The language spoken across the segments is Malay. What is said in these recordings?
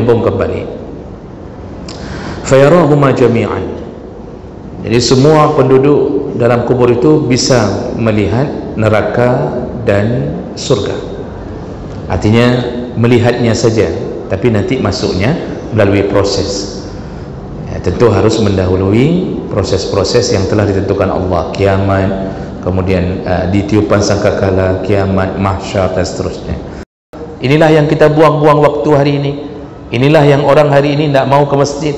menyambung kembali. Fayarahuma jami'an. Jadi semua penduduk dalam kubur itu bisa melihat neraka dan surga. Artinya melihatnya saja, tapi nanti masuknya melalui proses. Tentu harus mendahului proses-proses yang telah ditentukan Allah, kiamat, kemudian ditiupan sangkakala, kiamat, mahsyar dan seterusnya. Inilah yang kita buang-buang waktu hari ini. Inilah yang orang hari ini tidak mau ke masjid,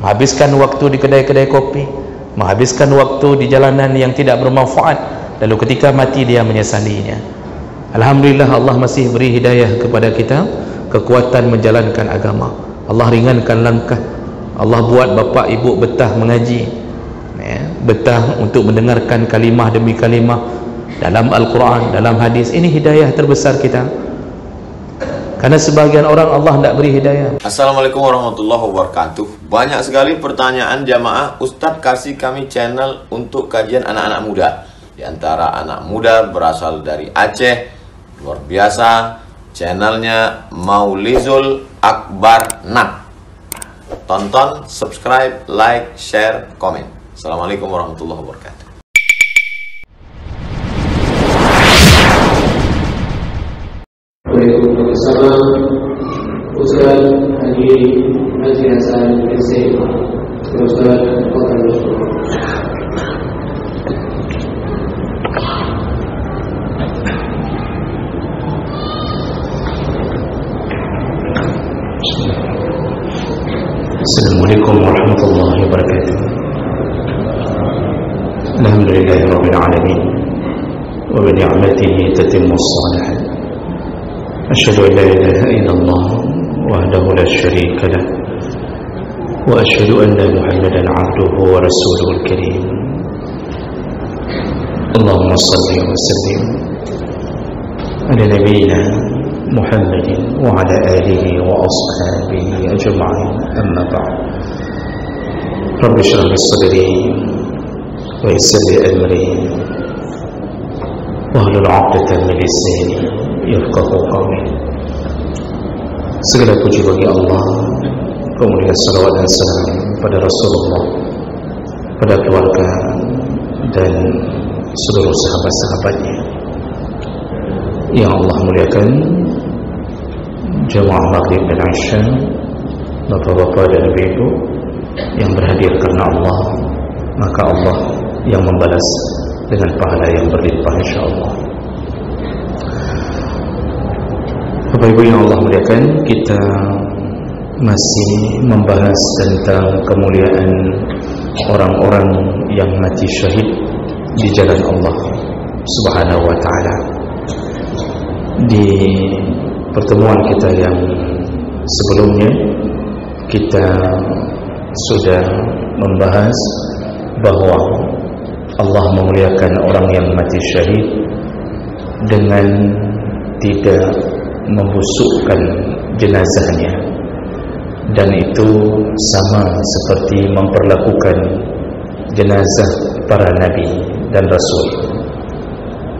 menghabiskan waktu di kedai-kedai kopi, menghabiskan waktu di jalanan yang tidak bermanfaat, lalu ketika mati dia menyesalinya. Alhamdulillah, Allah masih beri hidayah kepada kita, kekuatan menjalankan agama. Allah ringankan langkah. Allah buat bapa ibu betah mengaji, betah untuk mendengarkan kalimah demi kalimah dalam Al-Quran, dalam hadis. Ini hidayah terbesar kita. Karena sebagian orang Allah tidak beri hidayah. Assalamualaikum warahmatullahi wabarakatuh. Banyak sekali pertanyaan jamaah, Ustadz kasih kami channel untuk kajian anak-anak muda. Di antara anak muda berasal dari Aceh, luar biasa. Channelnya Maulizul Akbar Nat. Tonton, subscribe, like, share, komen. Assalamualaikum warahmatullahi wabarakatuh. Waalaikumsalam. Ustaz Haji Hasan Hussein, Ustaz Kota Bogor. Assalamualaikum warahmatullahi wabarakatuh. Alhamdulillahi rabbil alamin, wa bi ni'matihi tatimmu as-salihat. Asyhadu an la ilaha illallah wahdahu la syarika lah, wa asyhadu anna Muhammadan 'abduhu wa rasuluhu al-karim. Allahumma shalli wa sallim ala nabiyyina Muhammadin wa ala alihi wa ashabihi ajma'in, amma ba'd. Rabbi shrah li sadri wa yassir li amri wahlul 'uqdatam min lisani yafqahu qawli. Segala puji bagi Allah, kemudian salawat dan salam pada Rasulullah, pada keluarga dan seluruh sahabat-sahabatnya yang Allah muliakan. Jamaah maghrib dan isya, bapak-bapak dan ibu-ibu yang berhadir karena Allah, maka Allah yang membalas dengan pahala yang berlimpah insyaAllah. Bapak ibu yang Allah muliakan, kita masih membahas tentang kemuliaan orang-orang yang mati syahid di jalan Allah Subhanahu wa ta'ala. Di pertemuan kita yang sebelumnya, kita sudah membahas bahwa Allah memuliakan orang yang mati syahid dengan tidak membusukkan jenazahnya, dan itu sama seperti memperlakukan jenazah para nabi dan rasul.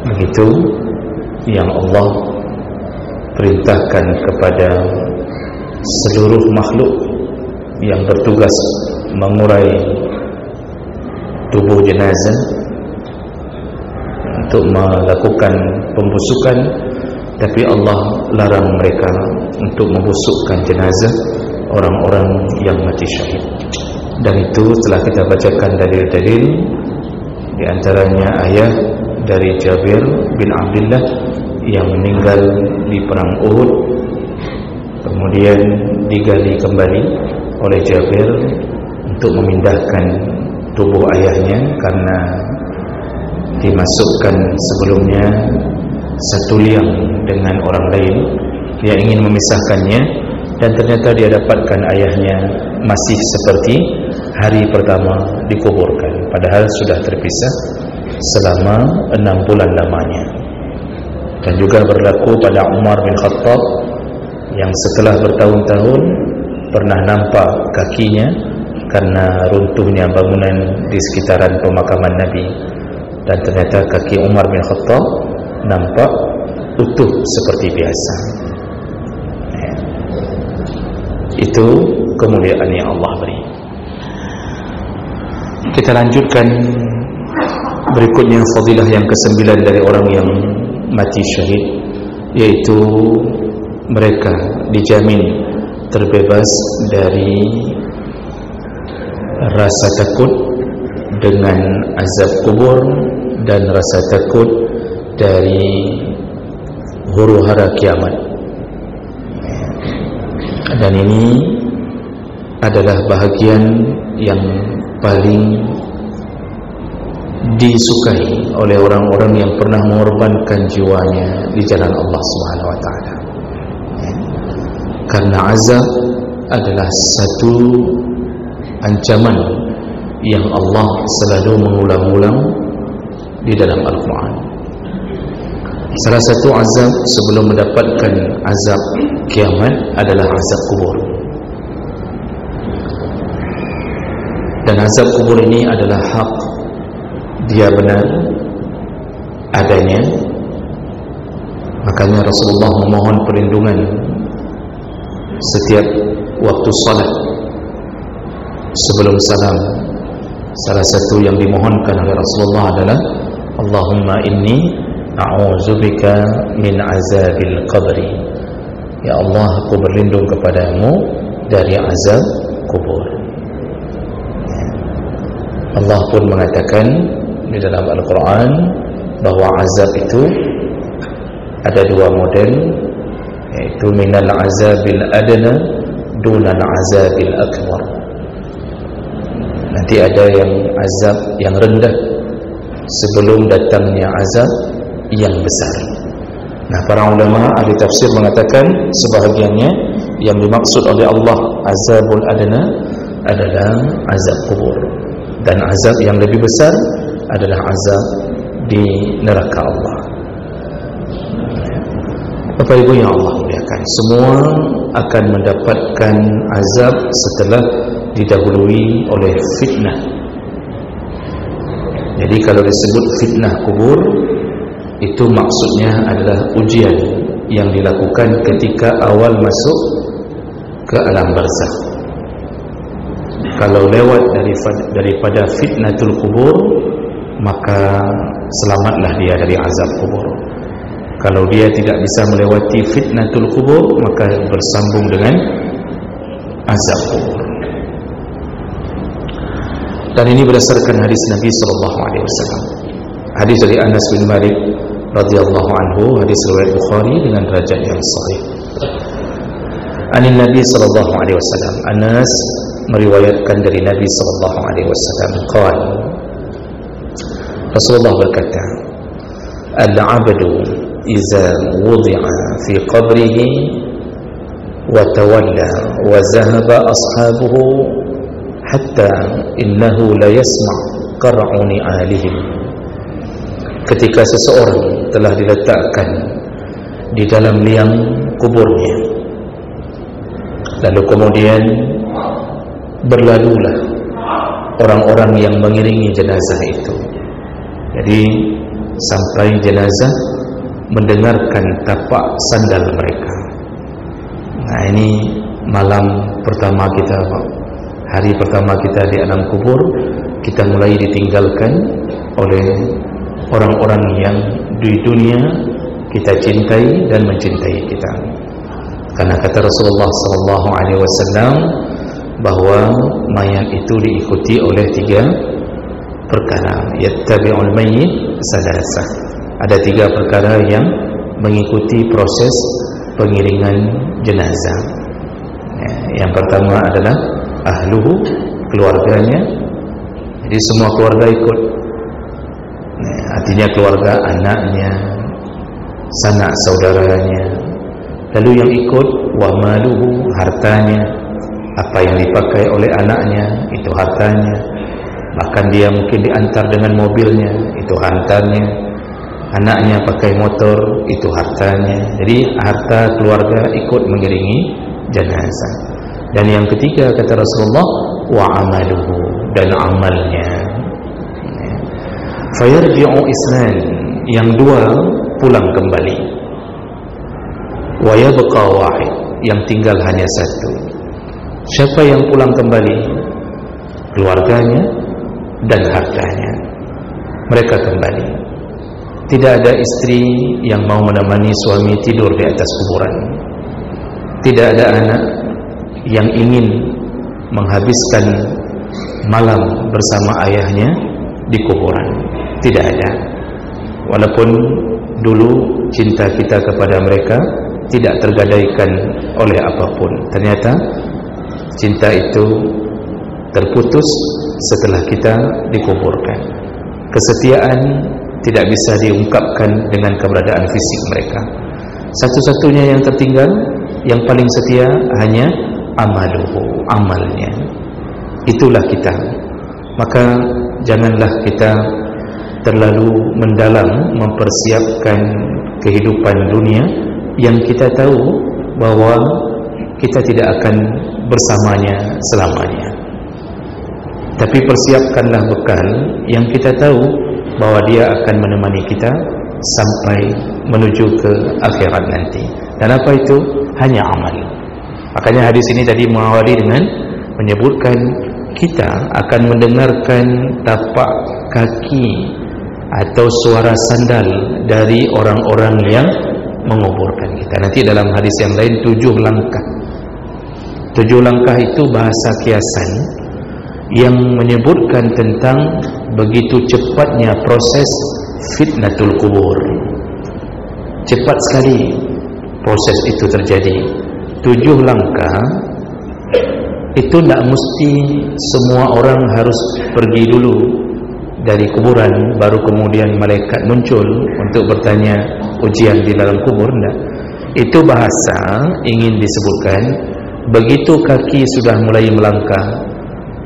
Begitu yang Allah perintahkan kepada seluruh makhluk yang bertugas mengurai tubuh jenazah untuk melakukan pembusukan, tapi Allah larang mereka untuk membusukkan jenazah orang-orang yang mati syahid. Dan itu telah kita bacakan dalil-dalil, di antaranya ayat dari Jabir bin Abdullah yang meninggal di perang Uhud, kemudian digali kembali oleh Jabir untuk memindahkan tubuh ayahnya karena dimasukkan sebelumnya satu liang dengan orang lain. Dia ingin memisahkannya, dan ternyata dia dapatkan ayahnya masih seperti hari pertama dikuburkan, padahal sudah terpisah selama 6 bulan lamanya. Dan juga berlaku pada Umar bin Khattab yang setelah bertahun-tahun pernah nampak kakinya karena runtuhnya bangunan di sekitaran pemakaman Nabi, dan ternyata kaki Umar bin Khattab nampak utuh seperti biasa. Itu kemuliaan yang Allah beri. Kita lanjutkan berikutnya fadilah yang ke-9 dari orang yang mati syahid, yaitu mereka dijamin terbebas dari rasa takut dengan azab kubur dan rasa takut dari huru-hara kiamat. Dan ini adalah bahagian yang paling disukai oleh orang-orang yang pernah mengorbankan jiwanya di jalan Allah Subhanahu wa taala. Karena azab adalah satu ancaman yang Allah selalu mengulang-ulang di dalam Al-Quran. Salah satu azab sebelum mendapatkan azab kiamat adalah azab kubur. Dan azab kubur ini adalah hak, dia benar adanya. Makanya Rasulullah memohon perlindungan setiap waktu salat sebelum salam. Salah satu yang dimohonkan oleh Rasulullah adalah Allahumma inni a'udzubika min azabil qabri. Ya Allah, aku berlindung kepadamu dari azab kubur. Allah pun mengatakan di dalam Al-Quran bahwa azab itu ada dua model, yaitu minal azabil adna dunal azabil akbar. Nanti ada yang azab yang rendah sebelum datangnya azab yang besar. Nah, para ulama ahli tafsir mengatakan sebahagiannya yang dimaksud oleh Allah azabul adna adalah azab kubur, dan azab yang lebih besar adalah azab di neraka Allah. Bapak Ibu yang Allah muliakan, semua akan mendapatkan azab setelah didahului oleh fitnah. Jadi kalau disebut fitnah kubur, itu maksudnya adalah ujian yang dilakukan ketika awal masuk ke alam barzakh. Kalau lewat daripada fitnatul kubur, maka selamatlah dia dari azab kubur. Kalau dia tidak bisa melewati fitnatul kubur, maka bersambung dengan azab kubur. Dan ini berdasarkan hadis Nabi SAW. Hadis dari Anas bin Malik radhiyallahu anhu, hadis riwayat Bukhari dengan derajat yang sahih. Anin Nabi SAW, Anas meriwayatkan dari Nabi SAW, qala, Rasulullah berkata, al-'abdu iza wudi'a fi qabrihi wa tawalla wa zahaba ashabuhu hatta innahu la yasma' qar'u ni'alihim. Ketika seseorang telah diletakkan di dalam liang kuburnya, lalu kemudian berlalulah orang-orang yang mengiringi jenazah itu. Jadi sampai jenazah mendengarkan tapak sandal mereka. Nah, ini malam pertama kita, hari pertama kita di alam kubur, kita mulai ditinggalkan oleh orang-orang yang di dunia kita cintai dan mencintai kita. Karena kata Rasulullah SAW bahwa mayat itu diikuti oleh 3 perkara. Yattabi'ul mayyit salasah. Ada 3 perkara yang mengikuti proses pengiringan jenazah. Yang pertama adalah ahluhu, keluarganya. Jadi semua keluarga ikut. Artinya keluarga, anaknya, sanak saudaranya. Lalu yang ikut wa maluhu, hartanya. Apa yang dipakai oleh anaknya, itu hartanya. Bahkan dia mungkin diantar dengan mobilnya, itu hartanya. Anaknya pakai motor, itu hartanya. Jadi harta keluarga ikut mengiringi jenazah. Dan yang ketiga kata Rasulullah, wa amaluhu, dan amalnya. Fayarji'u isnan, yang 2 pulang kembali. Wa yabqa wahid, yang tinggal hanya 1. Siapa yang pulang kembali? Keluarganya dan hartanya. Mereka kembali. Tidak ada istri yang mau menemani suami tidur di atas kuburan. Tidak ada anak yang ingin menghabiskan malam bersama ayahnya di kuburan. Tidak ada. Walaupun dulu cinta kita kepada mereka tidak tergadaikan oleh apapun, ternyata cinta itu terputus setelah kita dikuburkan. Kesetiaan tidak bisa diungkapkan dengan keberadaan fisik mereka. Satu-satunya yang tertinggal, yang paling setia hanya amaluhu, amalnya. Itulah kita. Maka janganlah kita terlalu mendalam mempersiapkan kehidupan dunia yang kita tahu bahwa kita tidak akan bersamanya selamanya. Tapi persiapkanlah bekal yang kita tahu bahwa dia akan menemani kita sampai menuju ke akhirat nanti. Dan apa itu? Hanya amal. Makanya hadis ini tadi mengawali dengan menyebutkan kita akan mendengarkan tapak kaki atau suara sandal dari orang-orang yang menguburkan kita. Nanti dalam hadis yang lain 7 langkah. 7 langkah itu bahasa kiasan yang menyebutkan tentang begitu cepatnya proses fitnatul kubur. Cepat sekali proses itu terjadi. 7 langkah itu tidak mesti semua orang harus pergi dulu dari kuburan baru kemudian malaikat muncul untuk bertanya ujian di dalam kubur. Tidak. Itu bahasa ingin disebutkan begitu kaki sudah mulai melangkah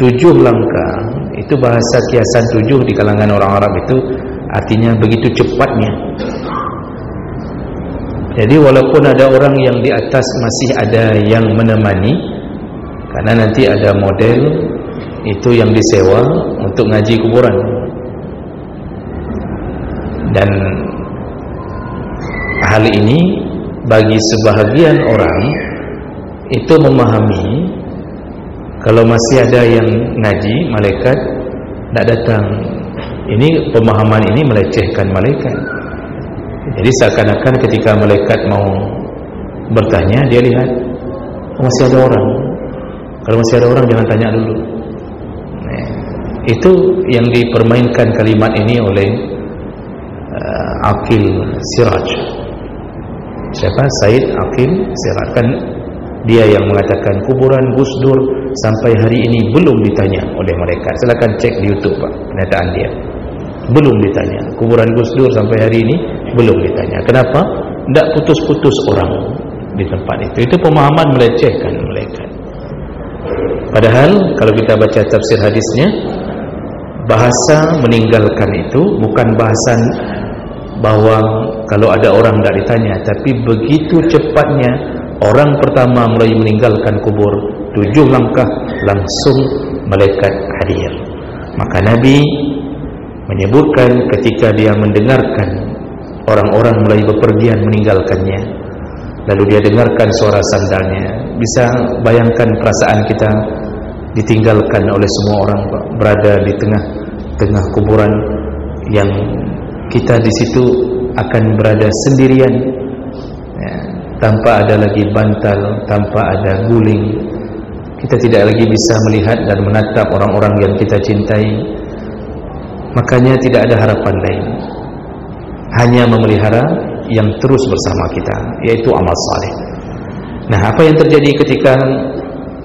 7 langkah, itu bahasa kiasan 7 di kalangan orang Arab itu artinya begitu cepatnya. Jadi walaupun ada orang yang di atas masih ada yang menemani, karena nanti ada model itu yang disewa untuk ngaji kuburan. Dan hal ini bagi sebahagian orang itu memahami kalau masih ada yang ngaji, malaikat tidak datang. Ini pemahaman ini melecehkan malaikat. Jadi seakan-akan ketika malaikat mau bertanya, dia lihat masih ada orang. Kalau masih ada orang jangan tanya dulu. Nah, itu yang dipermainkan kalimat ini oleh Aqil Siraj. Siapa? Said Aqil Siraj. Kan dia yang mengatakan kuburan Gus Dur sampai hari ini belum ditanya oleh malaikat. Silakan cek di YouTube Pak, pernyataan dia. Belum ditanya. Kuburan Gus Dur sampai hari ini belum ditanya. Kenapa? Tidak putus-putus orang di tempat itu. Itu pemahaman melecehkan malaikat. Padahal kalau kita baca tafsir hadisnya, bahasa meninggalkan itu bukan bahasan bahwa kalau ada orang tidak ditanya, tapi begitu cepatnya orang pertama mulai meninggalkan kubur, 7 langkah langsung malaikat hadir. Maka Nabi menyebutkan ketika dia mendengarkan orang-orang mulai bepergian meninggalkannya, lalu dia dengarkan suara sandalnya. Bisa bayangkan perasaan kita ditinggalkan oleh semua orang, berada di tengah-tengah kuburan yang kita di situ akan berada sendirian, ya, tanpa ada lagi bantal, tanpa ada guling. Kita tidak lagi bisa melihat dan menatap orang-orang yang kita cintai. Makanya tidak ada harapan lain, hanya memelihara yang terus bersama kita, yaitu amal saleh. Nah, apa yang terjadi ketika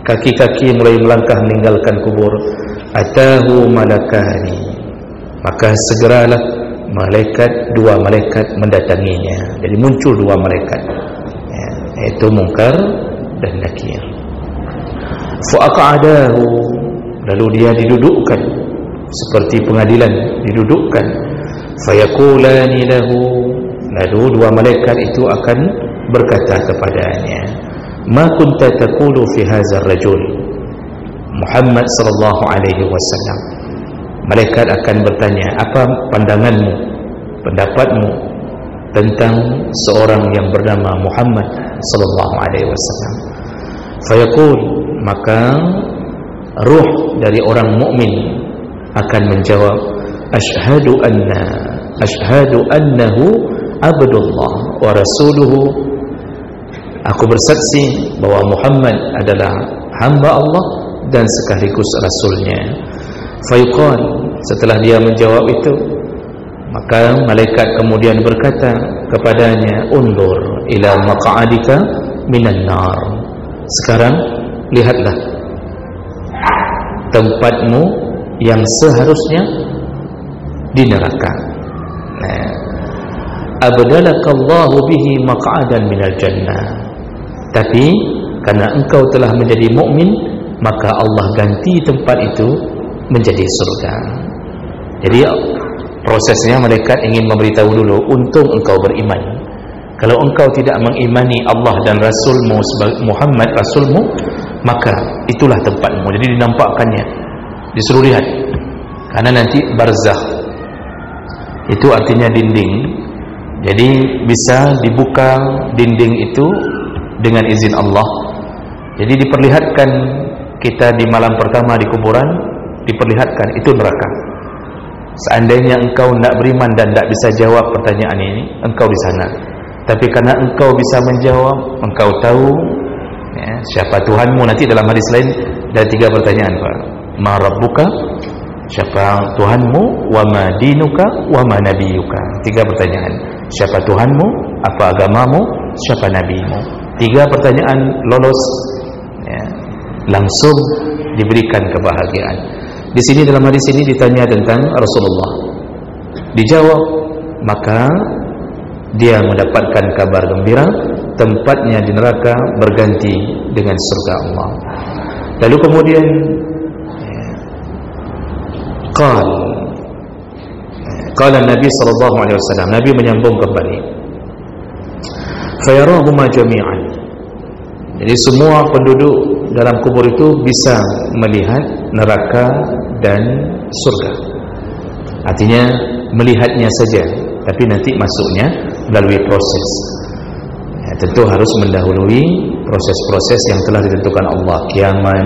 kaki-kaki mulai melangkah meninggalkan kubur? Atahu malakani, maka segeralah dua malaikat mendatanginya. Jadi muncul 2 malaikat, ya, yaitu Munkar dan Nakir. Fa'aqadahu, lalu dia didudukkan seperti pengadilan, didudukkan. Fayaqulani lahu, lalu 2 malaikat itu akan berkata kepadanya, ma kunta taqulu fi hadzal rajul Muhammad sallallahu alaihi wasallam. Malaikat akan bertanya, apa pandanganmu, pendapatmu tentang seorang yang bernama Muhammad sallallahu alaihi wasallam? Fayaqul, maka ruh dari orang mukmin akan menjawab, asyhadu annahu abdullah wa rasuluhu, aku bersaksi bahwa Muhammad adalah hamba Allah dan sekaligus rasulnya. Fayuqal, setelah dia menjawab itu, maka malaikat kemudian berkata kepadanya, undur ila maq'adika minan nar, sekarang lihatlah tempatmu yang seharusnya di neraka. Abdalakallahu bihi maq'adan minal jannah, tapi karena engkau telah menjadi mukmin, maka Allah ganti tempat itu menjadi surga. Jadi prosesnya malaikat ingin memberitahu dulu, untung engkau beriman. Kalau engkau tidak mengimani Allah dan Rasulmu Muhammad Rasulmu, maka itulah tempatmu. Jadi dinampakkannya, disuruh lihat, karena nanti barzakh itu artinya dinding. Jadi bisa dibuka dinding itu dengan izin Allah. Jadi diperlihatkan kita di malam pertama di kuburan, diperlihatkan itu neraka. Seandainya engkau tidak beriman dan tidak bisa jawab pertanyaan ini, engkau di sana. Tapi karena engkau bisa menjawab, engkau tahu ya, siapa Tuhanmu. Nanti dalam hadis lain ada 3 pertanyaan, Pak. Ma rabbuka, siapa Tuhanmu, wa ma dinuka, wa ma nabiyuka. 3 pertanyaan. Siapa Tuhanmu, apa agamamu, siapa nabimu. 3 pertanyaan lolos ya, langsung diberikan kebahagiaan. Di sini dalam hadis ini ditanya tentang Rasulullah, dijawab, maka dia mendapatkan kabar gembira, tempatnya di neraka berganti dengan surga Allah. Lalu kemudian qala Nabi sallallahu alaihi wasallam, Nabi menyambung kembali, fayarahuma jami'an, jadi semua penduduk dalam kubur itu bisa melihat neraka dan surga. Artinya melihatnya saja, tapi nanti masuknya melalui proses ya, tentu harus mendahului proses-proses yang telah ditentukan Allah, kiamat,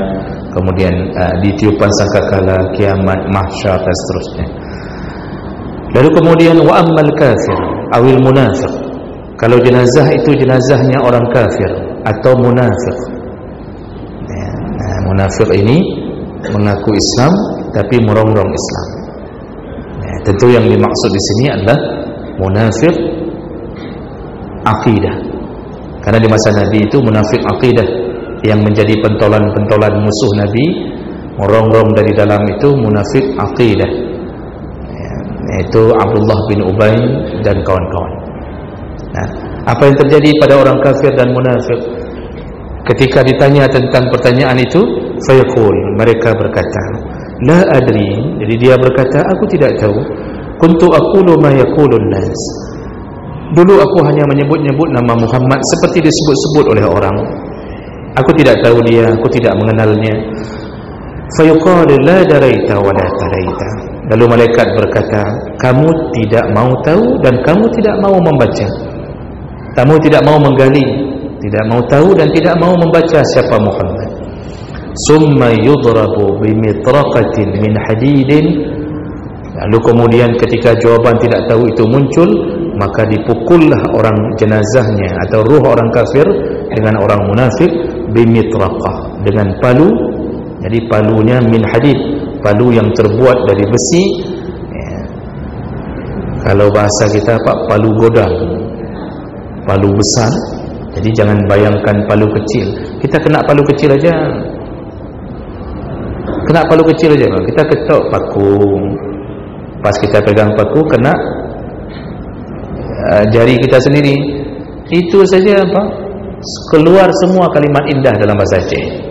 kemudian ditiupan sangkakala, kiamat, mahsyar dan seterusnya. Lalu kemudian wa ammal kafir awil munafiq, kalau jenazah itu jenazahnya orang kafir atau munafik ya, munafik ini mengaku Islam tapi merongrong Islam ya, tentu yang dimaksud di sini adalah munafik akidah, karena di masa Nabi itu munafik akidah yang menjadi pentolan-pentolan musuh Nabi, merongrong dari dalam itu munafik akidah ya, yaitu Abdullah bin Ubay dan kawan-kawan. Nah, apa yang terjadi pada orang kafir dan munafik ketika ditanya tentang pertanyaan itu? Fayaqul, mereka berkata, la adri, jadi dia berkata, aku tidak tahu. Kuntu aqulu ma yaqulun nas, dulu aku hanya menyebut-nyebut nama Muhammad seperti disebut-sebut oleh orang. Aku tidak tahu dia, aku tidak mengenalnya. Fayaqul la daraita wa la taraita, lalu malaikat berkata, kamu tidak mau tahu dan kamu tidak mau membaca. Kamu tidak mau menggali, tidak mau tahu dan tidak mau membaca siapa Muhammad. Summa yudrabu bimitraqatin min hadidin, lalu kemudian ketika jawaban tidak tahu itu muncul, maka dipukullah orang jenazahnya atau ruh orang kafir dengan orang munafik bimitraqah, dengan palu. Jadi palunya min hadid, palu yang terbuat dari besi ya. Kalau bahasa kita apa, palu godang, palu besar. Jadi jangan bayangkan palu kecil. Kita kena palu kecil aja, kena palu kecil aja, kita ketok paku, pas kita pegang paku kena jari kita sendiri, itu saja apa, keluar semua kalimat indah dalam bahasa Aceh.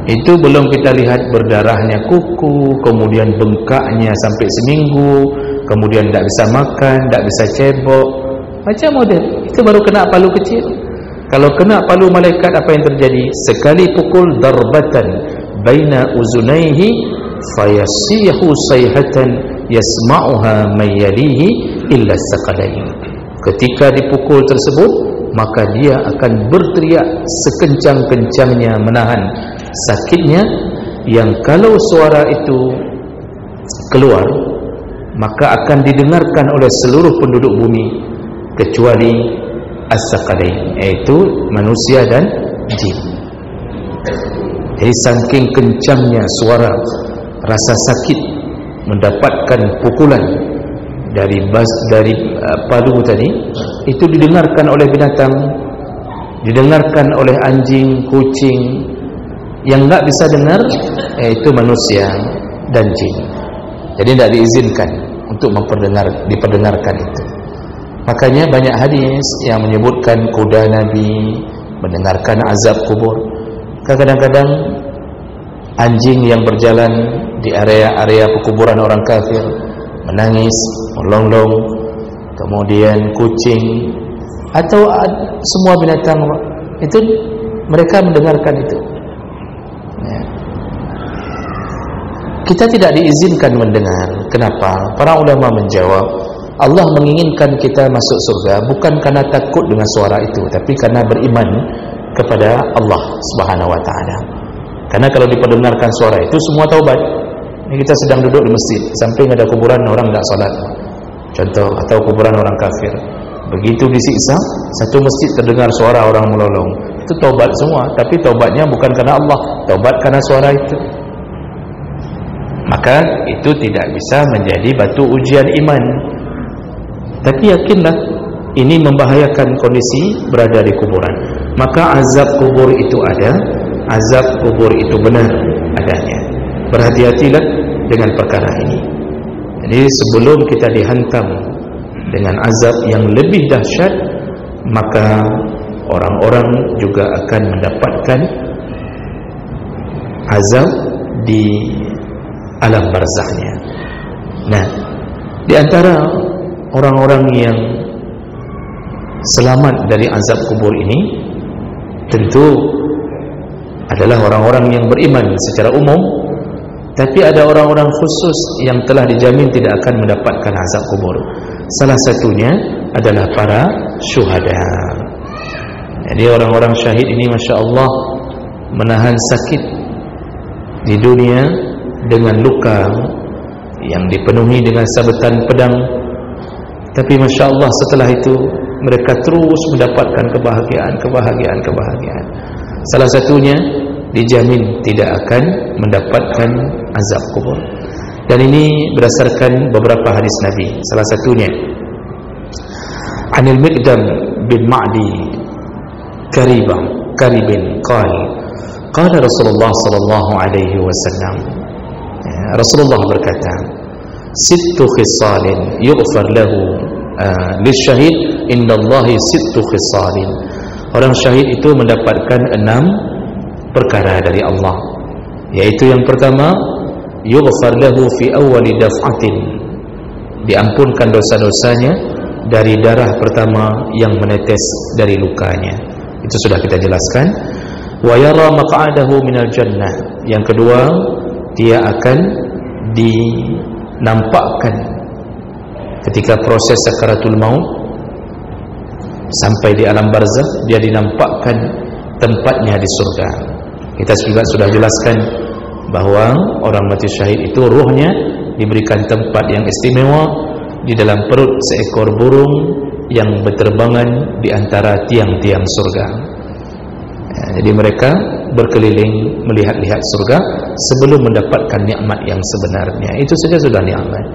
Itu belum kita lihat berdarahnya kuku, kemudian bengkaknya sampai seminggu, kemudian tidak bisa makan, tidak bisa cebok, macam model. Itu baru kena palu kecil. Kalau kena palu malaikat, apa yang terjadi? Sekali pukul, darbatan baina uzunaihi fayasihu sayhatan yasma'uha may yalihi illa saqalain. Ketika dipukul tersebut, maka dia akan berteriak sekencang-kencangnya menahan sakitnya, yang kalau suara itu keluar maka akan didengarkan oleh seluruh penduduk bumi kecuali as-saqalain, iaitu manusia dan jin. Jadi saking kencangnya suara, rasa sakit mendapatkan pukulan dari palu tadi, itu didengarkan oleh binatang, didengarkan oleh anjing, kucing. Yang enggak bisa dengar yaitu manusia dan jin. Jadi tidak diizinkan untuk diperdengarkan itu. Makanya banyak hadis yang menyebutkan kuda Nabi mendengarkan azab kubur. Kadang-kadang anjing yang berjalan di area-area pekuburan orang kafir menangis, melonglong. Kemudian kucing atau semua binatang itu mereka mendengarkan itu. Ya. Kita tidak diizinkan mendengar. Kenapa? Para ulama menjawab, Allah menginginkan kita masuk surga bukan karena takut dengan suara itu, tapi karena beriman kepada Allah Subhanahu wa taala. Karena kalau diperdengarkan suara itu semua taubat. Ini kita sedang duduk di masjid, samping ada kuburan orang tidak salat. Contoh, atau kuburan orang kafir. Begitu disiksa, satu masjid terdengar suara orang melolong. Itu taubat semua, tapi taubatnya bukan karena Allah, taubat karena suara itu. Maka itu tidak bisa menjadi batu ujian iman. Tapi yakinlah ini membahayakan kondisi berada di kuburan. Maka azab kubur itu ada, azab kubur itu benar adanya. Berhati-hatilah dengan perkara ini. Jadi sebelum kita dihantam dengan azab yang lebih dahsyat, maka orang-orang juga akan mendapatkan azab di alam barzahnya. Nah, di antara orang-orang yang selamat dari azab kubur ini tentu adalah orang-orang yang beriman secara umum, tapi ada orang-orang khusus yang telah dijamin tidak akan mendapatkan azab kubur. Salah satunya adalah para syuhada. Jadi orang-orang syahid ini Masya Allah menahan sakit di dunia dengan luka yang dipenuhi dengan sabetan pedang, tapi Masya Allah setelah itu mereka terus mendapatkan kebahagiaan. Salah satunya dijamin tidak akan mendapatkan azab kubur. Dan ini berdasarkan beberapa hadis Nabi. Salah satunya Anil Miqdam bin Ma'di Karibin qala Rasulullah sallallahu alaihi wasallam, Rasulullah berkata, sittu khisalin yughfar lahu lisyahid indallahi sittu khisalin. Orang syahid itu mendapatkan 6 perkara dari Allah, yaitu yang pertama, yughfar lahu fi awwali daf'atin, diampunkan dosa-dosanya dari darah pertama yang menetes dari lukanya. Itu sudah kita jelaskan. Wa yara maq'adahu minal jannah. Yang kedua, dia akan dinampakkan ketika proses sakaratul maut sampai di alam barzakh, dia dinampakkan tempatnya di surga. Kita juga sudah jelaskan bahwa orang mati syahid itu ruhnya diberikan tempat yang istimewa di dalam perut seekor burung yang berterbangan di antara tiang-tiang surga. Jadi mereka berkeliling melihat-lihat surga sebelum mendapatkan nikmat yang sebenarnya. Itu saja sudah nikmat.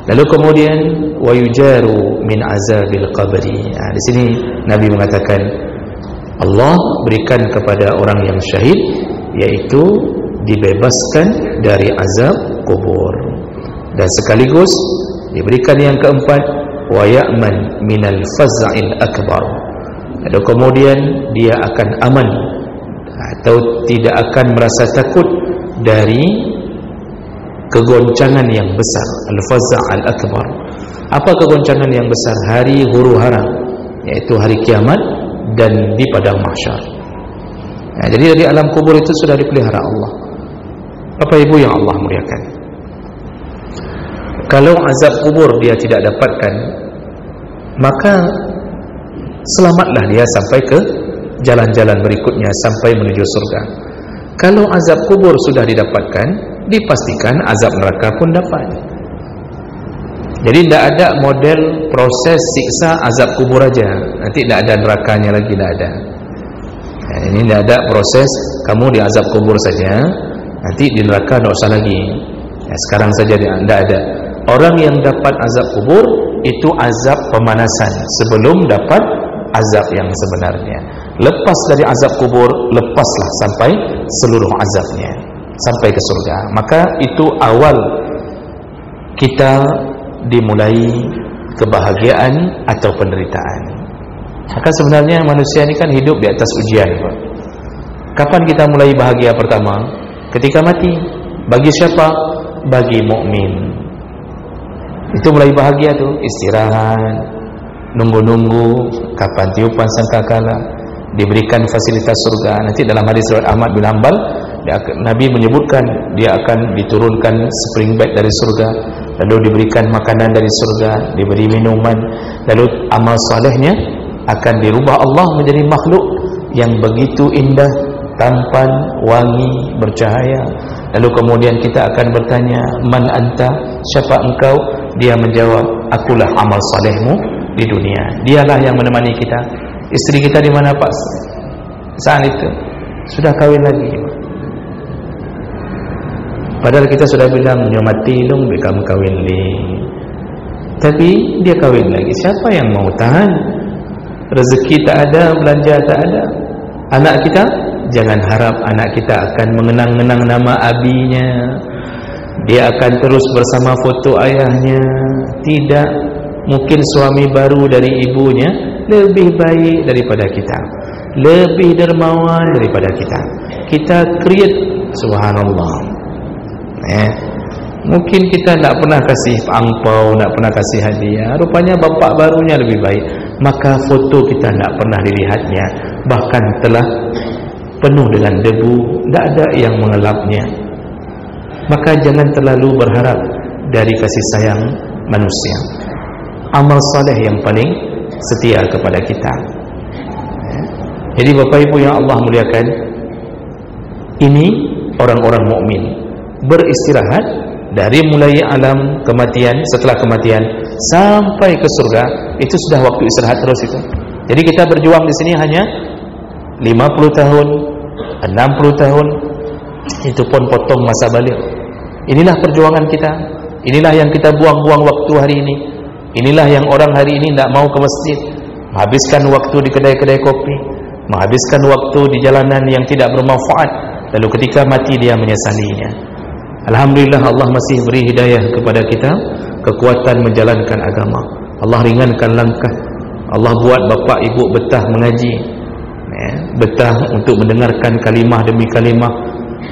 Lalu kemudian wa yujaru min azabil qabri. Di sini Nabi mengatakan Allah berikan kepada orang yang syahid, yaitu dibebaskan dari azab kubur, dan sekaligus diberikan yang keempat wa ya'man minal faz'il akbar. Lalu kemudian dia akan aman atau tidak akan merasa takut dari kegoncangan yang besar, al-faz' al-akbar. Apa kegoncangan yang besar? Hari huru-hara, yaitu hari kiamat dan di padang mahsyar. Nah, jadi dari alam kubur itu sudah dipelihara Allah. Bapak Ibu yang Allah muliakan, kalau azab kubur dia tidak dapatkan, maka selamatlah dia sampai ke jalan-jalan berikutnya sampai menuju surga. Kalau azab kubur sudah didapatkan, dipastikan azab neraka pun dapat. Jadi tidak ada model proses siksa azab kubur aja, nanti tidak ada nerakanya lagi, tidak ada. Ini tidak ada proses kamu di azab kubur saja, nanti di neraka tidak usah lagi. Sekarang saja tidak ada. Orang yang dapat azab kubur itu azab pemanasan sebelum dapat azab yang sebenarnya. Lepas dari azab kubur, lepaslah sampai seluruh azabnya sampai ke surga. Maka itu awal kita dimulai kebahagiaan atau penderitaan. Maka sebenarnya manusia ini kan hidup di atas ujian. Kapan kita mulai bahagia pertama? Ketika mati. Bagi siapa? Bagi mukmin. Itu mulai bahagia tuh, istirahat, nunggu-nunggu kapan tiupan sangkakala, diberikan fasilitas surga. Nanti dalam hadis riwayat Ahmad bin Hanbal, Nabi menyebutkan dia akan diturunkan spring bed dari surga, lalu diberikan makanan dari surga, diberi minuman, lalu amal salehnya akan dirubah Allah menjadi makhluk yang begitu indah, tampan, wangi, bercahaya. Lalu kemudian kita akan bertanya, man anta, siapa engkau? Dia menjawab, akulah amal salehmu di dunia. Dialah yang menemani kita. Istri kita di mana Pak? Saat itu sudah kawin lagi. Padahal kita sudah bilang nyomati dong kamu kawin li. Tapi dia kawin lagi. Siapa yang mau tahan? Rezeki tak ada, belanja tak ada. Anak kita, jangan harap anak kita akan mengenang-enang nama abinya. Dia akan terus bersama foto ayahnya. Tidak. Mungkin suami baru dari ibunya lebih baik daripada kita, lebih dermawan daripada kita. Kita create, subhanallah. Mungkin kita tidak pernah kasih angpau, tidak pernah kasih hadiah. Rupanya bapak barunya lebih baik. Maka foto kita tidak pernah dilihatnya, bahkan telah penuh dengan debu, tidak ada yang mengelapnya. Maka jangan terlalu berharap dari kasih sayang manusia. Amal saleh yang paling setia kepada kita. Jadi Bapak Ibu yang Allah muliakan, ini orang-orang mukmin beristirahat dari mulai alam kematian, setelah kematian sampai ke surga, itu sudah waktu istirahat terus itu. Jadi kita berjuang di sini hanya 50 tahun, 60 tahun, itu pun potong masa balik. Inilah perjuangan kita. Inilah yang kita buang-buang waktu hari ini. Inilah yang orang hari ini tidak mau ke masjid, menghabiskan waktu di kedai-kedai kopi, menghabiskan waktu di jalanan yang tidak bermanfaat, lalu ketika mati dia menyesalinya. Alhamdulillah Allah masih beri hidayah kepada kita, kekuatan menjalankan agama. Allah ringankan langkah. Allah buat bapak ibu betah mengaji, betah untuk mendengarkan kalimah demi kalimah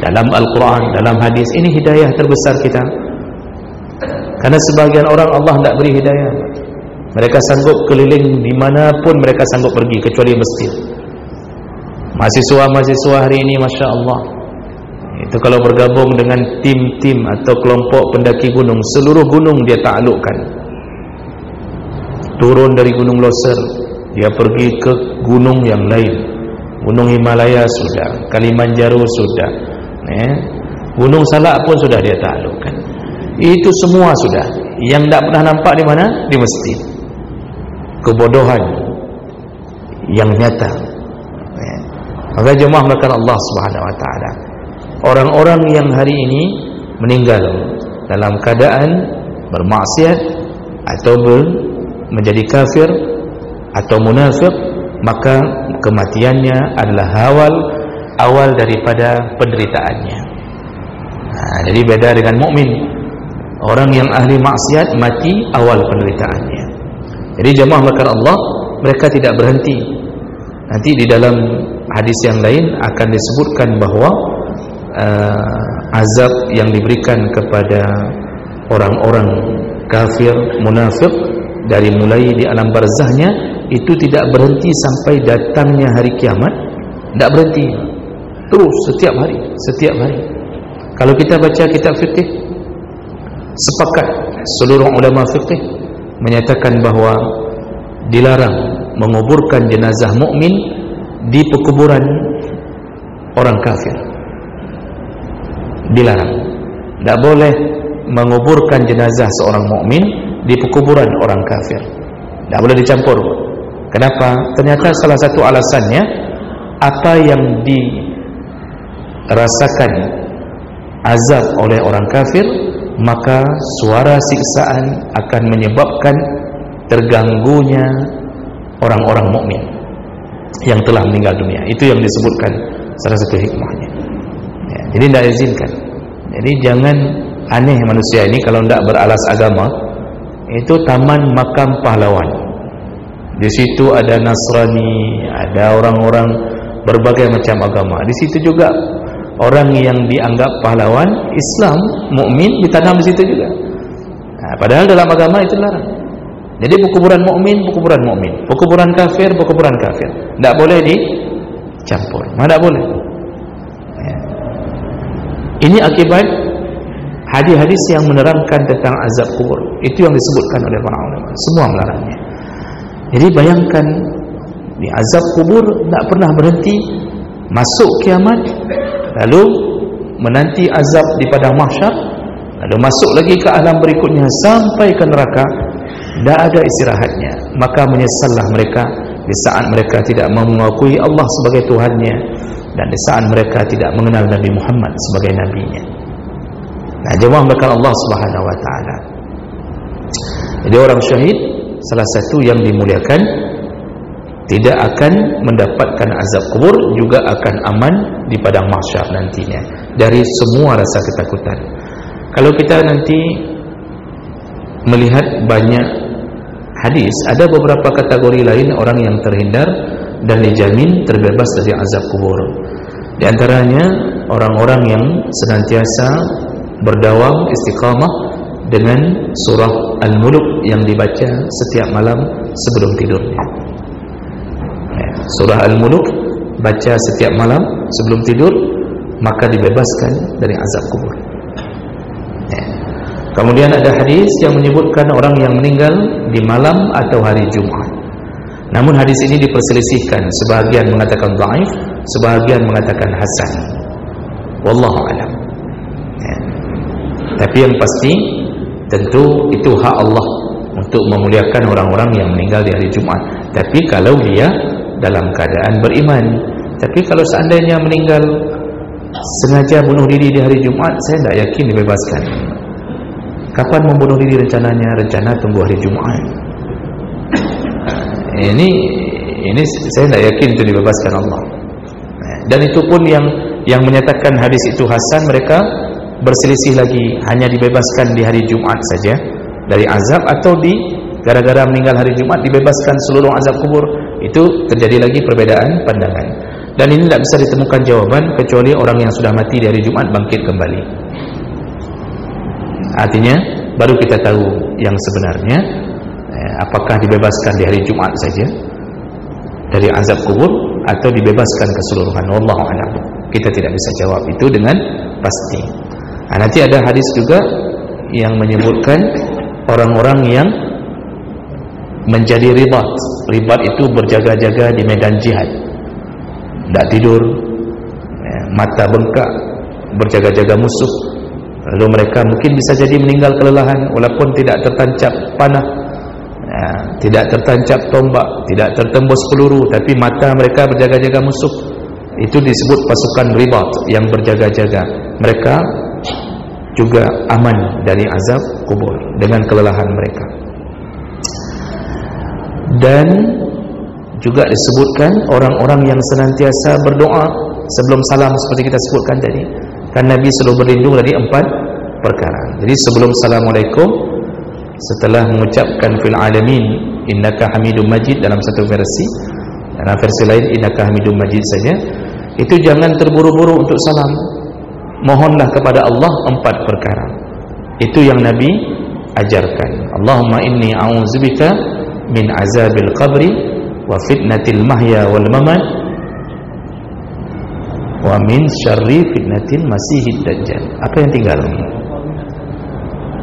dalam Al-Quran, dalam hadis. Ini hidayah terbesar kita. Karena sebagian orang Allah tidak beri hidayah. Mereka sanggup keliling dimanapun mereka sanggup pergi, kecuali masjid. Mahasiswa-mahasiswa hari ini, Masya Allah, itu kalau bergabung dengan tim-tim atau kelompok pendaki gunung, seluruh gunung dia taklukkan. Turun dari Gunung Loser, dia pergi ke gunung yang lain. Gunung Himalaya sudah, Kalimanjaro sudah, Gunung Salak pun sudah dia taklukkan. Itu semua sudah. Yang tidak pernah nampak di mana? Di masjid. Kebodohan yang nyata. Maka jemaah melakukan Allah Subhanahu Wa Taala. Orang-orang yang hari ini meninggal dalam keadaan bermaksiat atau menjadi kafir atau munafik, maka kematiannya adalah awal daripada penderitaannya. Jadi beda dengan mukmin. Orang yang ahli maksiat mati awal penderitaannya. Jadi jemaah melakukan Allah, mereka tidak berhenti. Nanti di dalam hadis yang lain akan disebutkan bahawa azab yang diberikan kepada orang-orang kafir, munafik, dari mulai di alam barzahnya itu tidak berhenti sampai datangnya hari kiamat. Tidak berhenti, terus setiap hari. Kalau kita baca kitab fikih, sepakat seluruh ulama fikih menyatakan bahawa dilarang menguburkan jenazah mukmin di pekuburan orang kafir. Dilarang. Tidak boleh menguburkan jenazah seorang mukmin di pekuburan orang kafir. Tidak boleh dicampur. Kenapa? Ternyata salah satu alasannya, apa yang dirasakan azab oleh orang kafir, maka suara siksaan akan menyebabkan terganggunya orang-orang mukmin yang telah meninggal dunia. Itu yang disebutkan salah satu hikmahnya. Ya, jadi tidak izinkan. Jadi jangan aneh manusia ini kalau tidak beralas agama. Itu taman makam pahlawan. Di situ ada Nasrani, ada orang-orang berbagai macam agama. Di situ juga orang yang dianggap pahlawan Islam, mukmin ditanam di situ juga. Nah, padahal dalam agama itu larang. Jadi pekuburan mukmin, pekuburan mukmin, pekuburan kafir, pekuburan kafir. Tidak boleh dicampur. Tidak boleh. Ya. Ini akibat hadis-hadis yang menerangkan tentang azab kubur. Itu yang disebutkan oleh para ulama. Semua melarangnya. Jadi bayangkan, di azab kubur tidak pernah berhenti, masuk kiamat, lalu menanti azab di padang mahsyar, lalu masuk lagi ke alam berikutnya sampai ke neraka. Tidak ada istirahatnya. Maka menyesallah mereka di saat mereka tidak mengakui Allah sebagai Tuhannya, dan di saat mereka tidak mengenal Nabi Muhammad sebagai nabinya. Nah, jemaah melakukan Allah Subhanahu wa taala. Jadi orang syahid, salah satu yang dimuliakan, tidak akan mendapatkan azab kubur, juga akan aman di padang mahsyar nantinya dari semua rasa ketakutan. Kalau kita nanti melihat banyak hadis, ada beberapa kategori lain orang yang terhindar dan dijamin terbebas dari azab kubur. Di antaranya orang-orang yang senantiasa berdawam istiqamah dengan surah Al-Mulk yang dibaca setiap malam sebelum tidurnya. Surah Al-Mulk baca setiap malam sebelum tidur, maka dibebaskan dari azab kubur. Kemudian ada hadis yang menyebutkan orang yang meninggal di malam atau hari Jumat. Namun hadis ini diperselisihkan, sebahagian mengatakan dhaif, sebahagian mengatakan hasan. Wallahu a'lam. Tapi yang pasti, tentu itu hak Allah untuk memuliakan orang-orang yang meninggal di hari Jumat. Tapi kalau dia dalam keadaan beriman. Tapi kalau seandainya meninggal sengaja bunuh diri di hari Jumat, saya tidak yakin dibebaskan. Kapan membunuh diri rencananya? Rencana tunggu hari Jumat. Ini saya tidak yakin itu dibebaskan Allah. Dan itu pun yang menyatakan hadis itu hasan, mereka berselisih lagi, hanya dibebaskan di hari Jumat saja dari azab, atau gara-gara meninggal hari Jumat dibebaskan seluruh azab kubur. Itu terjadi lagi perbedaan pandangan. Dan ini tidak bisa ditemukan jawaban kecuali orang yang sudah mati di hari Jumat bangkit kembali. Artinya baru kita tahu yang sebenarnya, apakah dibebaskan di hari Jumat saja dari azab kubur atau dibebaskan keseluruhan. Wallahu a'lam. Kita tidak bisa jawab itu dengan pasti. Nanti ada hadis juga yang menyebutkan orang-orang yang menjadi ribat. Ribat itu berjaga-jaga di medan jihad, tidak tidur, mata bengkak, berjaga-jaga musuh. Lalu mereka mungkin bisa jadi meninggal kelelahan walaupun tidak tertancap panah, tidak tertancap tombak, tidak tertembus peluru, tapi mata mereka berjaga-jaga musuh. Itu disebut pasukan ribat yang berjaga-jaga. Mereka juga aman dari azab kubur dengan kelelahan mereka. Dan juga disebutkan orang-orang yang senantiasa berdoa sebelum salam, seperti kita sebutkan tadi. Kan Nabi selalu berlindung dari 4 perkara. Jadi sebelum Assalamualaikum, setelah mengucapkan fil alamin innaka hamidum majid dalam satu versi, dalam versi lain innaka hamidum majid saja, itu jangan terburu-buru untuk salam. Mohonlah kepada Allah 4 perkara. Itu yang Nabi ajarkan. Allahumma inni a'udzubika min azabil qabri wa fitnatil mahya wal mamat wa min syarri fitnatil masihid dajjal. Apa yang tinggal ini?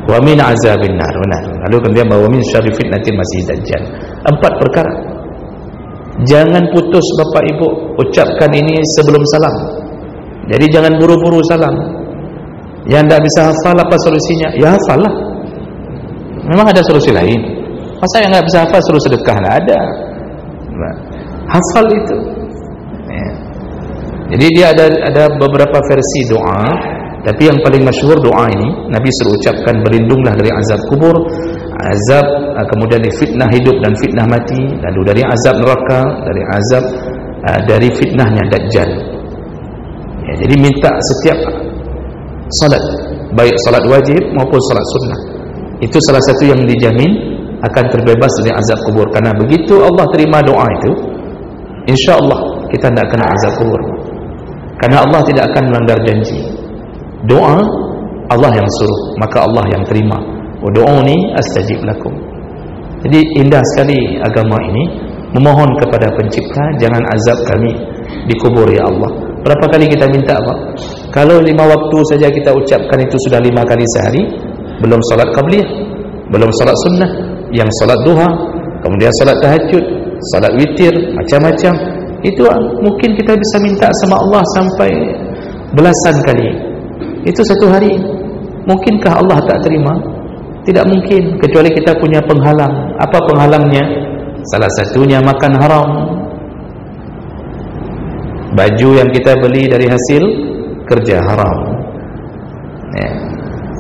Wa min azabin nar. Lalu kemudian wa min syarri fitnatil masihid dajjal. 4 perkara. Jangan putus bapak ibu, ucapkan ini sebelum salam. Jadi jangan buru-buru salam. Yang tak bisa hafal apa solusinya? Ya hafal lah. Memang ada solusi lain. Masa yang tak bisa hafal suruh sedekah? Tak ada. Hafal itu. Jadi dia ada beberapa versi doa, tapi yang paling masyhur doa ini Nabi suruh ucapkan, berlindunglah dari azab kubur, azab kemudian dari fitnah hidup dan fitnah mati, lalu dari azab neraka, dari azab dari fitnahnya Dajjal. Ya, jadi minta setiap salat, baik salat wajib maupun salat sunnah, itu salah satu yang dijamin akan terbebas dari azab kubur. Karena begitu Allah terima doa itu, insya-Allah kita tidak kena azab kubur. Karena Allah tidak akan melanggar janji. Doa Allah yang suruh, maka Allah yang terima. Ud'uni astajib lakum. Jadi indah sekali agama ini, memohon kepada pencipta, jangan azab kami di kubur ya Allah. Berapa kali kita minta Pak? Kalau 5 waktu saja kita ucapkan itu sudah 5 kali sehari, belum salat qabliyah, belum salat sunnah, yang salat duha, kemudian salat tahajud, salat witir, macam-macam. Itu mungkin kita bisa minta sama Allah sampai belasan kali. Itu satu hari. Mungkinkah Allah tak terima? Tidak mungkin, kecuali kita punya penghalang. Apa penghalangnya? Salah satunya makan haram. Baju yang kita beli dari hasil kerja haram, ya.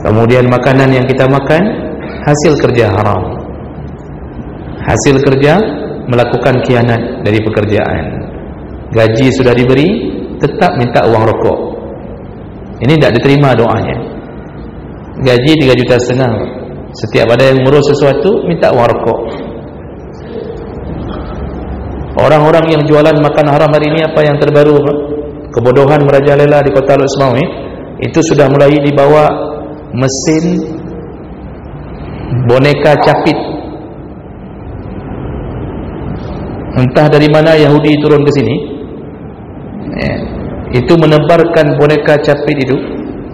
Kemudian makanan yang kita makan hasil kerja haram. Hasil kerja melakukan khianat dari pekerjaan. Gaji sudah diberi, tetap minta uang rokok. Ini tidak diterima doanya. Gaji 3,5 juta. Setiap ada yang ngurus sesuatu, minta uang rokok. Orang-orang yang jualan makan haram hari ini, apa yang terbaru? Kebodohan merajalela di kota Al-Ismawi. Itu sudah mulai dibawa mesin boneka capit. Entah dari mana Yahudi turun ke sini, ya, itu menebarkan boneka capit itu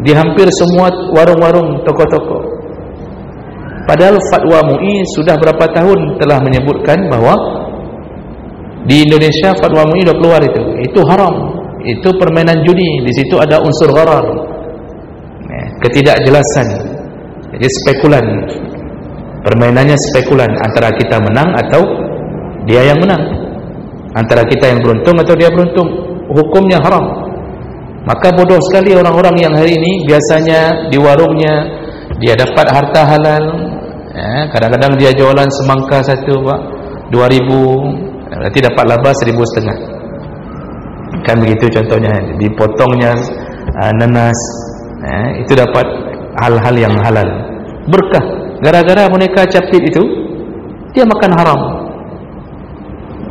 di hampir semua warung-warung, toko-toko. Padahal fatwa MUI sudah berapa tahun telah menyebutkan bahwa di Indonesia fatwa MUI sudah keluar itu haram, itu permainan judi, di situ ada unsur gharar, ya, ketidakjelasan. Jadi spekulan, permainannya spekulan, antara kita menang atau dia yang menang, antara kita yang beruntung atau dia beruntung. Hukumnya haram. Maka bodoh sekali orang-orang yang hari ini biasanya di warungnya dia dapat harta halal, ya, kadang-kadang dia jualan semangka satu Pak 2.000, berarti dapat laba 1.500. Kan begitu contohnya, dipotongnya nanas, ya, itu dapat hal-hal yang halal, berkah. Gara-gara boneka capit itu dia makan haram.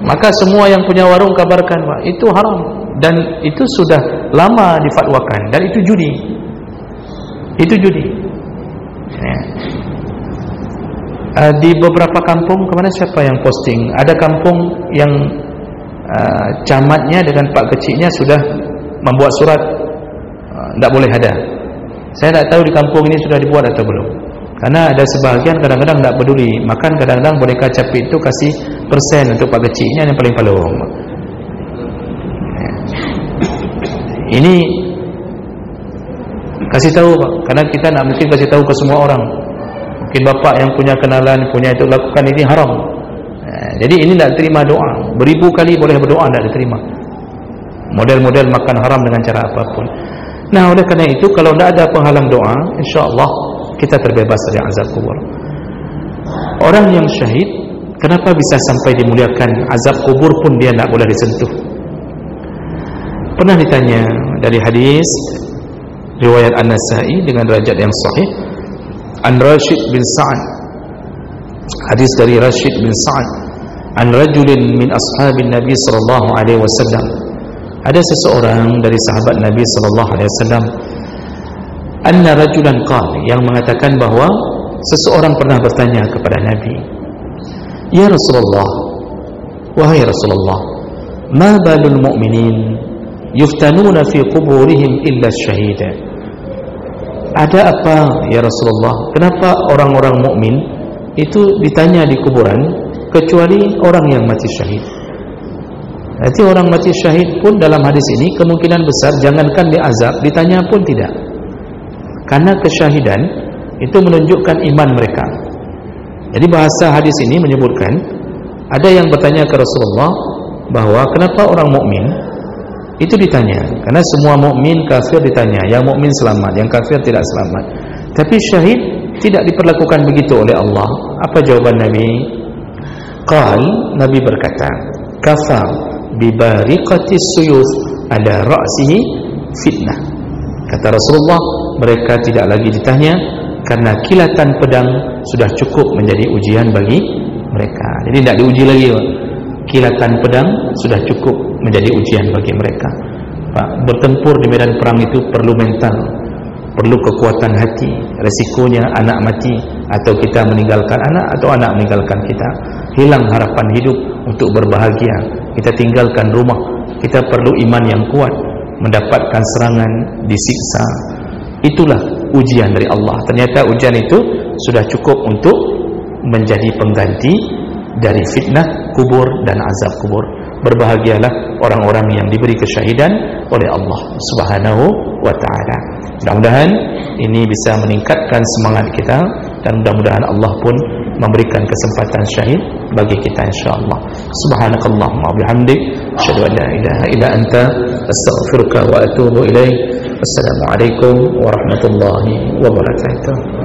Maka semua yang punya warung kabarkan Pak, itu haram, dan itu sudah lama difatwakan, dan itu judi. Itu judi. Ya. Di beberapa kampung, kemana siapa yang posting? Ada kampung yang camatnya dengan pak kecilnya sudah membuat surat tidak boleh ada. Saya tidak tahu di kampung ini sudah dibuat atau belum. Karena ada sebahagian kadang-kadang tidak peduli, makan kadang-kadang boneka capit itu kasih persen untuk pak kecilnya yang paling palung. Ini kasih tahu Pak, karena kita nak mungkin kasih tahu ke semua orang. Mungkin bapak yang punya kenalan, punya itu, lakukan ini haram. Jadi ini tidak terima doa. Beribu kali boleh berdoa, tidak diterima. Model-model makan haram dengan cara apapun. Nah, oleh karena itu kalau tidak ada penghalang doa, insya-Allah kita terbebas dari azab kubur. Orang yang syahid, kenapa bisa sampai dimuliakan? Azab kubur pun dia tidak boleh disentuh. Pernah ditanya dari hadis riwayat An-Nasa'i dengan derajat yang sahih, an Rashid bin Sa'ad, hadis dari Rashid bin Sa'ad, an rajulin min ashabin Nabi sallallahu alaihi wasallam, ada seseorang dari sahabat Nabi sallallahu alaihi wasallam, anna rajulan qala, yang mengatakan bahwa seseorang pernah bertanya kepada Nabi, ya Rasulullah, wahai Rasulullah, ma balul mu'minin yuftanuna fi quburihim illa syahida. Ada apa ya Rasulullah, kenapa orang-orang mukmin itu ditanya di kuburan kecuali orang yang mati syahid? Berarti orang mati syahid pun dalam hadis ini kemungkinan besar jangankan diazab, ditanya pun tidak. Karena kesyahidan itu menunjukkan iman mereka. Jadi bahasa hadis ini menyebutkan, ada yang bertanya ke Rasulullah bahwa kenapa orang mukmin itu ditanya, karena semua mukmin kafir ditanya, yang mukmin selamat, yang kafir tidak selamat. Tapi syahid tidak diperlakukan begitu oleh Allah. Apa jawaban Nabi? Nabi berkata, kafa bibariqatis suyuf ala ra'sihi fitnah. Kata Rasulullah, mereka tidak lagi ditanya karena kilatan pedang sudah cukup menjadi ujian bagi mereka. Jadi tidak diuji lagi, kilatan pedang sudah cukup menjadi ujian bagi mereka. Bertempur di medan perang itu perlu mental, perlu kekuatan hati. Resikonya anak mati, atau kita meninggalkan anak, atau anak meninggalkan kita. Hilang harapan hidup untuk berbahagia, kita tinggalkan rumah. Kita perlu iman yang kuat, mendapatkan serangan, disiksa. Itulah ujian dari Allah. Ternyata ujian itu sudah cukup untuk menjadi pengganti dari fitnah kubur dan azab kubur. Berbahagialah orang-orang yang diberi kesyahidan oleh Allah Subhanahu wa ta'ala. Mudah-mudahan ini bisa meningkatkan semangat kita, dan mudah-mudahan Allah pun memberikan kesempatan syahid bagi kita insyaallah. Subhanakallahumma wa bihamdik, asyhadu an la ilaha illa anta, astaghfiruka wa atubu ilaik. Wassalamualaikum warahmatullahi wabarakatuh.